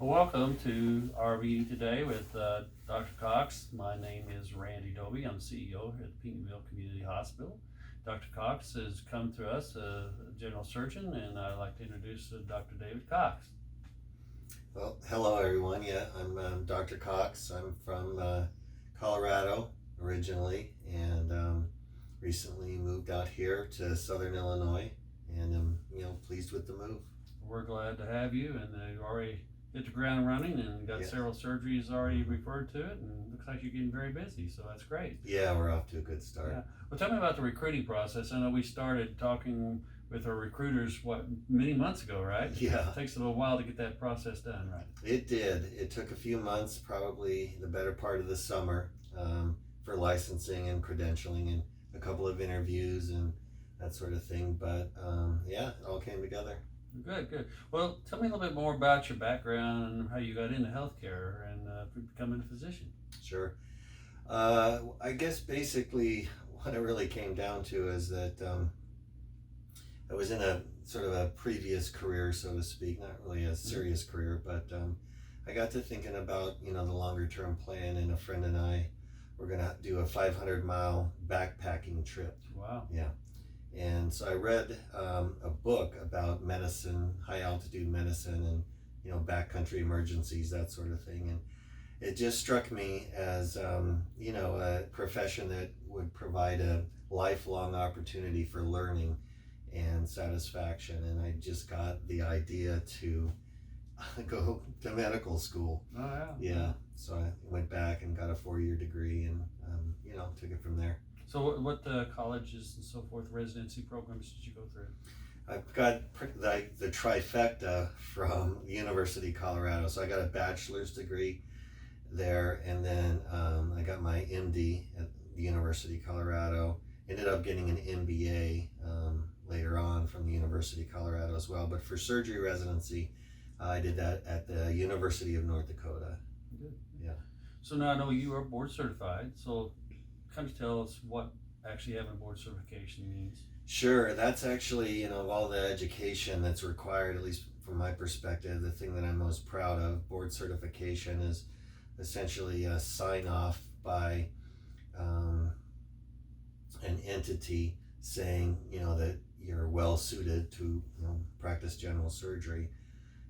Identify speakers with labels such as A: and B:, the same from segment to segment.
A: Well, welcome to our meeting today with Dr. Cox. My name is Randy Dauby. I'm CEO here at the Pinckneyville Community Hospital. Dr. Cox has come to us, a general surgeon, and I'd like to introduce Dr. David Cox.
B: Well, hello everyone. Yeah, I'm Dr. Cox. I'm from Colorado originally, and recently moved out here to Southern Illinois, and I'm pleased with the move.
A: We're glad to have you, and you already hit the ground running and got several surgeries already referred to it, and looks like you're getting very busy, so that's great.
B: Yeah, we're off to a good start.
A: Yeah. Well, tell me about the recruiting process. I know we started talking with our recruiters, many months ago, right?
B: Yeah.
A: It takes a little while to get that process done, right?
B: It did. It took a few months, probably the better part of the summer, for licensing and credentialing and a couple of interviews and that sort of thing. But yeah, it all came together.
A: Good. Well, tell me a little bit more about your background and how you got into healthcare and becoming a physician.
B: Sure. I guess basically what it really came down to is that I was in a sort of a previous career, so to speak, not really a serious career, but I got to thinking about, the longer term plan, and a friend and I were going to do a 500-mile backpacking trip.
A: Wow.
B: Yeah. And so I read a book about medicine, high altitude medicine, and backcountry emergencies, that sort of thing. And it just struck me as a profession that would provide a lifelong opportunity for learning and satisfaction. And I just got the idea to go to medical school.
A: Oh yeah.
B: Yeah. So I went back and got a 4-year degree, and took it from there.
A: So what colleges and so forth, residency programs did you go through?
B: I've got the trifecta from the University of Colorado. So I got a bachelor's degree there, and then I got my MD at the University of Colorado. Ended up getting an MBA later on from the University of Colorado as well. But for surgery residency, I did that at the University of North Dakota.
A: Good.
B: Yeah.
A: So now I know you are board certified. So kind of tell us what actually having board certification means.
B: Sure, that's actually, of all the education that's required, at least from my perspective, the thing that I'm most proud of. Board certification is essentially a sign off by an entity saying, that you're well suited to practice general surgery.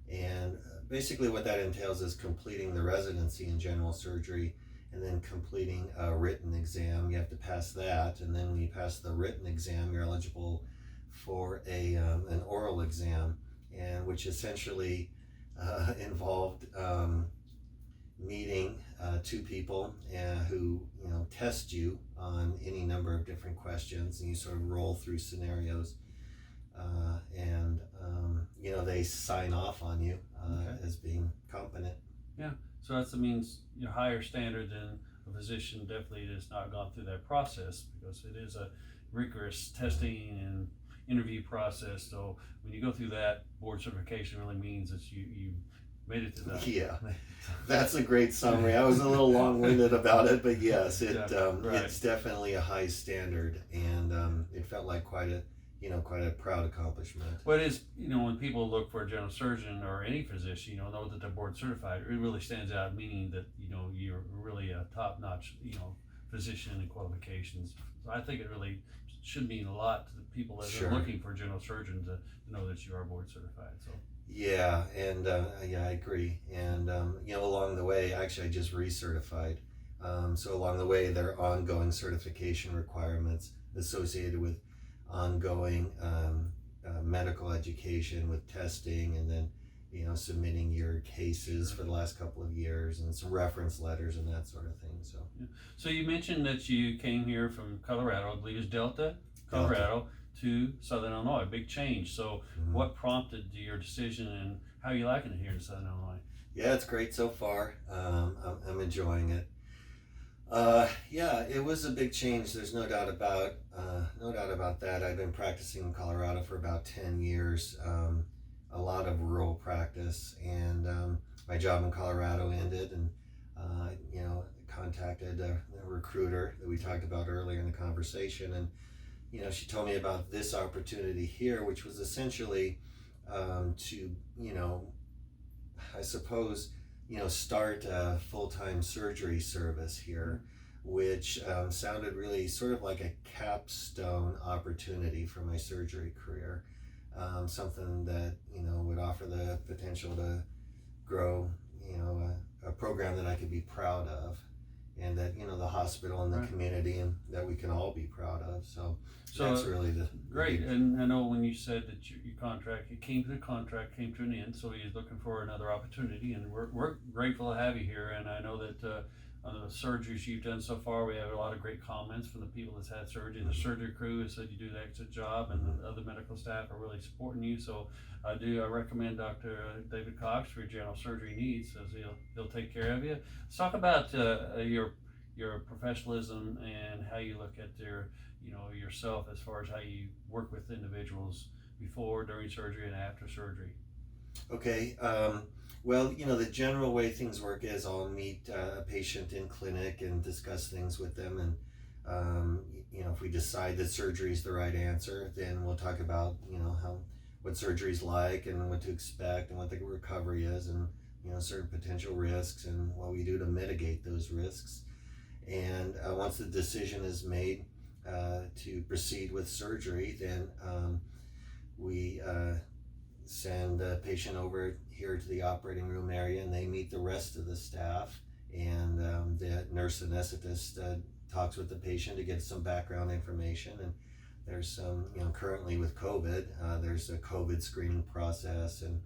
B: And basically what that entails is completing the residency in general surgery, and then completing a written exam. You have to pass that, and then when you pass the written exam, you're eligible for an oral exam, and which essentially involved meeting two people who test you on any number of different questions, and you sort of roll through scenarios, and they sign off on you as being competent.
A: Yeah. So that means higher standard than a physician definitely has not gone through that process, because it is a rigorous testing and interview process. So when you go through that, board certification really means that you made it to that.
B: Yeah, that's a great summary. I was a little long-winded about it, but yes, it's definitely a high standard, and it felt like quite a proud accomplishment.
A: But it is, when people look for a general surgeon or any physician, know that they're board certified, it really stands out, meaning that, you're really a top-notch, physician and qualifications. So I think it really should mean a lot to the people that are looking for a general surgeon to know that you are board certified. So.
B: Yeah, and I agree. And, along the way, actually, I just recertified. So along the way, there are ongoing certification requirements associated with ongoing medical education with testing, and then submitting your cases for the last couple of years, and some reference letters and that sort of thing.
A: So you mentioned that you came here from Colorado, I believe it's Delta, Colorado, to Southern Illinois. Big change. So what prompted your decision, and how are you liking it here in Southern Illinois?
B: Yeah, it's great so far. I'm enjoying it. Yeah, it was a big change. There's no doubt about that. I've been practicing in Colorado for about 10 years, a lot of rural practice, and my job in Colorado ended, and contacted a recruiter that we talked about earlier in the conversation, and she told me about this opportunity here, which was essentially to I suppose, start a full-time surgery service here, which sounded really sort of like a capstone opportunity for my surgery career. Something that, would offer the potential to grow, a program that I could be proud of, and that, the hospital and the
A: Right.
B: community, and that we can all be proud of. So
A: So
B: that's really the
A: great.
B: big-
A: And I know when you said that your contract, the contract came to an end, so you're looking for another opportunity, and we're grateful to have you here. And I know that on the surgeries you've done so far, we have a lot of great comments from the people that's had surgery. The surgery crew has said you do an excellent job, and the other medical staff are really supporting you. So I recommend Dr. David Cox for your general surgery needs, as he'll take care of you. Let's talk about your professionalism and how you look at yourself as far as how you work with individuals before, during surgery, and after surgery.
B: Okay. Well, the general way things work is I'll meet a patient in clinic and discuss things with them. And, if we decide that surgery is the right answer, then we'll talk about, what surgery is like and what to expect and what the recovery is, and, certain potential risks and what we do to mitigate those risks. And once the decision is made to proceed with surgery, then we send the patient over here to the operating room area, and they meet the rest of the staff, and the nurse anesthetist talks with the patient to get some background information. And there's some, currently with COVID, there's a COVID screening process, and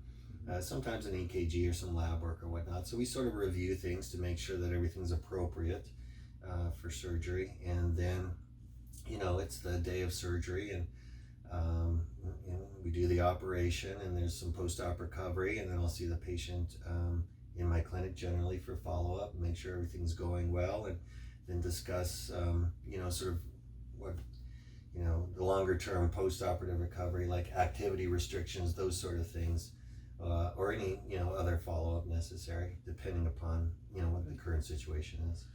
B: sometimes an EKG or some lab work or whatnot. So we sort of review things to make sure that everything's appropriate for surgery. And then, it's the day of surgery, and we do the operation, and there's some post-op recovery, and then I'll see the patient in my clinic generally for follow-up and make sure everything's going well, and then discuss, sort of what, the longer-term post-operative recovery, like activity restrictions, those sort of things, or any, other follow-up necessary, depending upon, what the current situation is.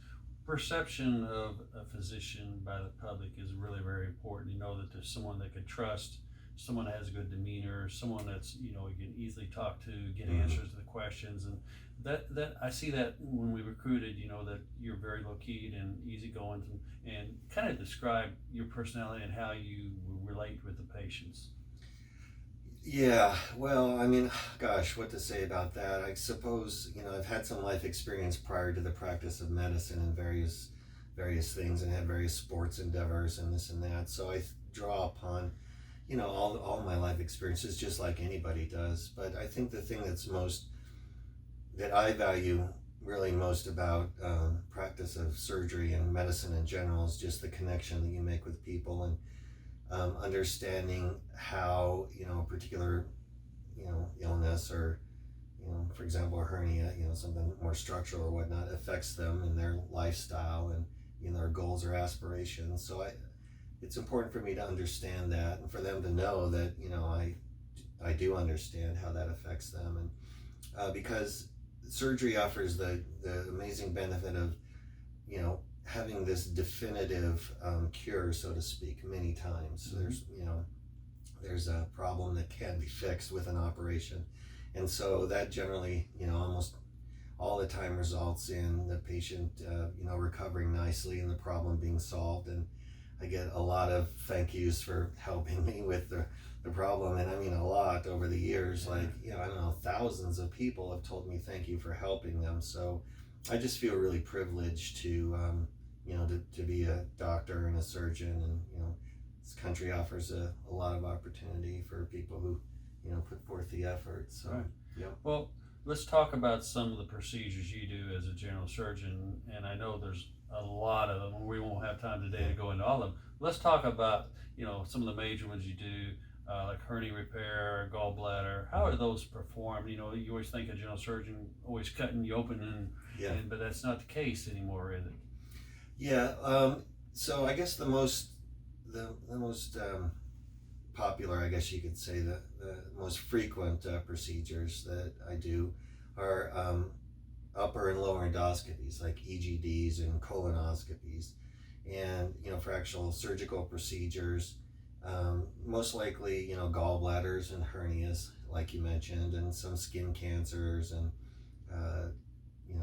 A: Perception of a physician by the public is really very important. That there's someone they can trust, someone that has a good demeanor, someone that's you can easily talk to, get answers to the questions. And that I see that when we recruited, that you're very low keyed and easygoing, and kind of describe your personality and how you relate with the patients.
B: Yeah, well, I mean, gosh, what to say about that? I suppose, I've had some life experience prior to the practice of medicine and various things, and had various sports endeavors and this and that. So I draw upon, all my life experiences, just like anybody does. But I think the thing that I value really most about practice of surgery and medicine in general is just the connection that you make with people, and understanding how, a particular, illness, or, for example, a hernia, something more structural or whatnot, affects them and their lifestyle and, their goals or aspirations. So it's important for me to understand that, and for them to know that, I do understand how that affects them. And because surgery offers the amazing benefit of, having this definitive cure, so to speak, many times. There's a problem that can be fixed with an operation, and so that generally, almost all the time results in the patient, recovering nicely and the problem being solved. And I get a lot of thank yous for helping me with the problem, and I mean a lot over the years. Like, I don't know, thousands of people have told me thank you for helping them. So I just feel really privileged to be a doctor and a surgeon, and this country offers a lot of opportunity for people who put forth the effort. So
A: Right.
B: yeah.
A: Well, let's talk about some of the procedures you do as a general surgeon, and I know there's a lot of them. We won't have time today to go into all of them. Let's talk about some of the major ones you do, like hernia repair, gallbladder. How are those performed? You always think a general surgeon always cutting you open, but that's not the case anymore, is it?
B: Yeah. So I guess the most popular, I guess you could say, the most frequent procedures that I do are upper and lower endoscopies, like EGDs and colonoscopies. And for actual surgical procedures, most likely gallbladders and hernias, like you mentioned, and some skin cancers, and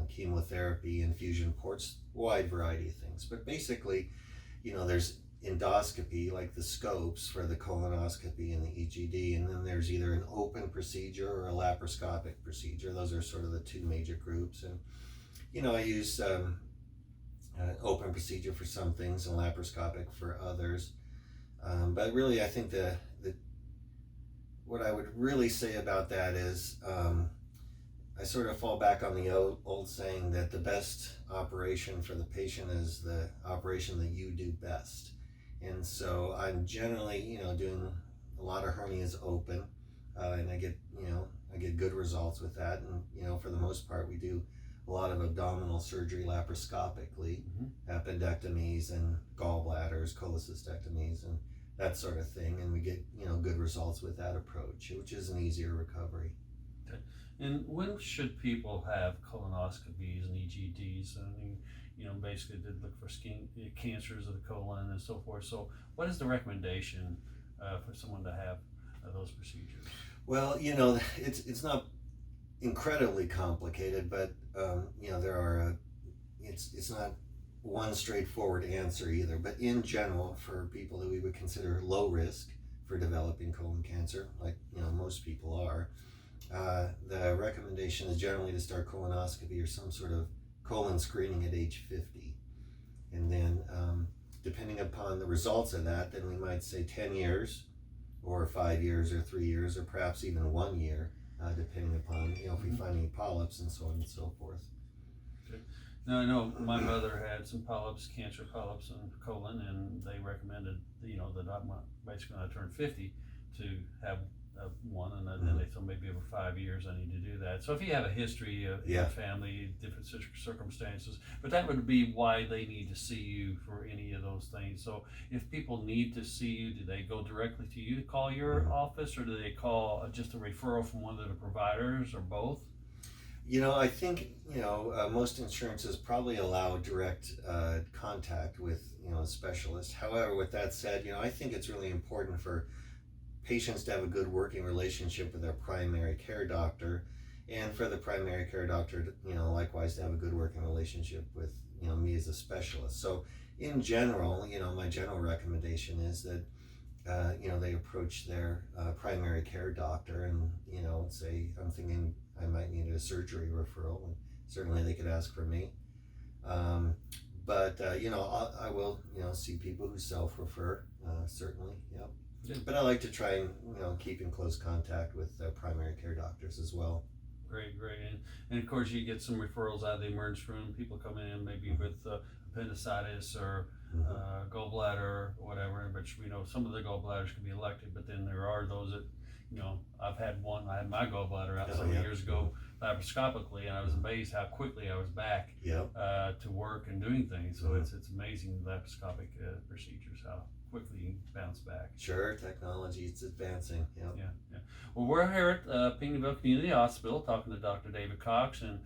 B: chemotherapy, infusion ports, wide variety of things. But basically, there's endoscopy, like the scopes for the colonoscopy and the EGD, and then there's either an open procedure or a laparoscopic procedure. Those are sort of the two major groups. And I use open procedure for some things and laparoscopic for others. But really, I think what I would really say about that is I sort of fall back on the old saying that the best operation for the patient is the operation that you do best. And so I'm generally, doing a lot of hernias open, and I get good results with that. And for the most part, we do a lot of abdominal surgery laparoscopically, appendectomies and gallbladders, cholecystectomies, and that sort of thing. And we get good results with that approach, which is an easier recovery.
A: Okay. And when should people have colonoscopies and EGDs? I mean, basically they look for skin cancers of the colon and so forth. So what is the recommendation for someone to have those procedures?
B: Well, it's not incredibly complicated, but there are it's not one straightforward answer either. But in general, for people that we would consider low risk for developing colon cancer, like most people are, the recommendation is generally to start colonoscopy or some sort of colon screening at age 50. And then depending upon the results of that, then we might say 10 years or 5 years or 3 years or perhaps even 1 year, depending upon if we find any polyps and so on and so forth.
A: Okay. Now I know my mother had some cancer polyps in the colon, and they recommended that I basically when I turned 50 to have one, and then they told maybe over 5 years I need to do that. So if you have a history of your family, different circumstances, but that would be why they need to see you for any of those things. So if people need to see you, do they go directly to you to call your office, or do they call just a referral from one of the providers, or both?
B: I think most insurances probably allow direct contact with a specialist. However, with that said, I think it's really important for patients to have a good working relationship with their primary care doctor, and for the primary care doctor to, likewise to have a good working relationship with me as a specialist. So in general, my general recommendation is that they approach their primary care doctor and say, I'm thinking I might need a surgery referral, and certainly they could ask for me. But I will see people who self-refer, certainly. Yep. But I like to try and keep in close contact with primary care doctors as well.
A: Great. And of course you get some referrals out of the emergency room. People come in maybe with appendicitis or gallbladder or whatever, but we know some of the gallbladders can be elective, but then there are those that, I had my gallbladder out some years ago laparoscopically, and I was amazed how quickly I was back to work and doing things. So it's amazing laparoscopic procedures, how quickly you bounce back.
B: Sure, technology, it's advancing.
A: Yeah. Well, we're here at Pinckneyville Community Hospital talking to Dr. David Cox, and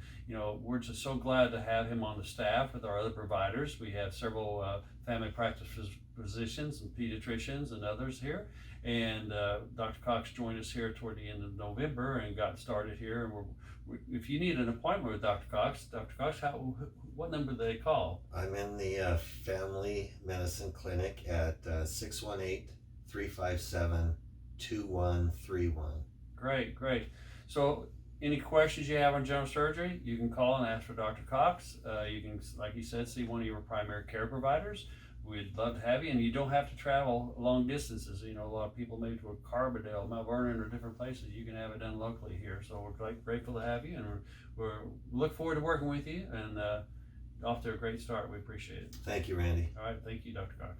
A: we're just so glad to have him on the staff with our other providers. We have several family practice physicians and pediatricians and others here, and Dr. Cox joined us here toward the end of November and got started here. And if you need an appointment with Dr. Cox, what number do they call?
B: I'm in the family medicine clinic at 618-357-2131.
A: Great. So any questions you have on general surgery, you can call and ask for Dr. Cox. You can, like you said, see one of your primary care providers. We'd love to have you, and you don't have to travel long distances. A lot of people move to Carbondale, Mount Vernon, or different places. You can have it done locally here. So we're grateful to have you, and we look forward to working with you, and off to a great start. We appreciate it.
B: Thank you, Randy.
A: All right, thank you, Dr. Cox.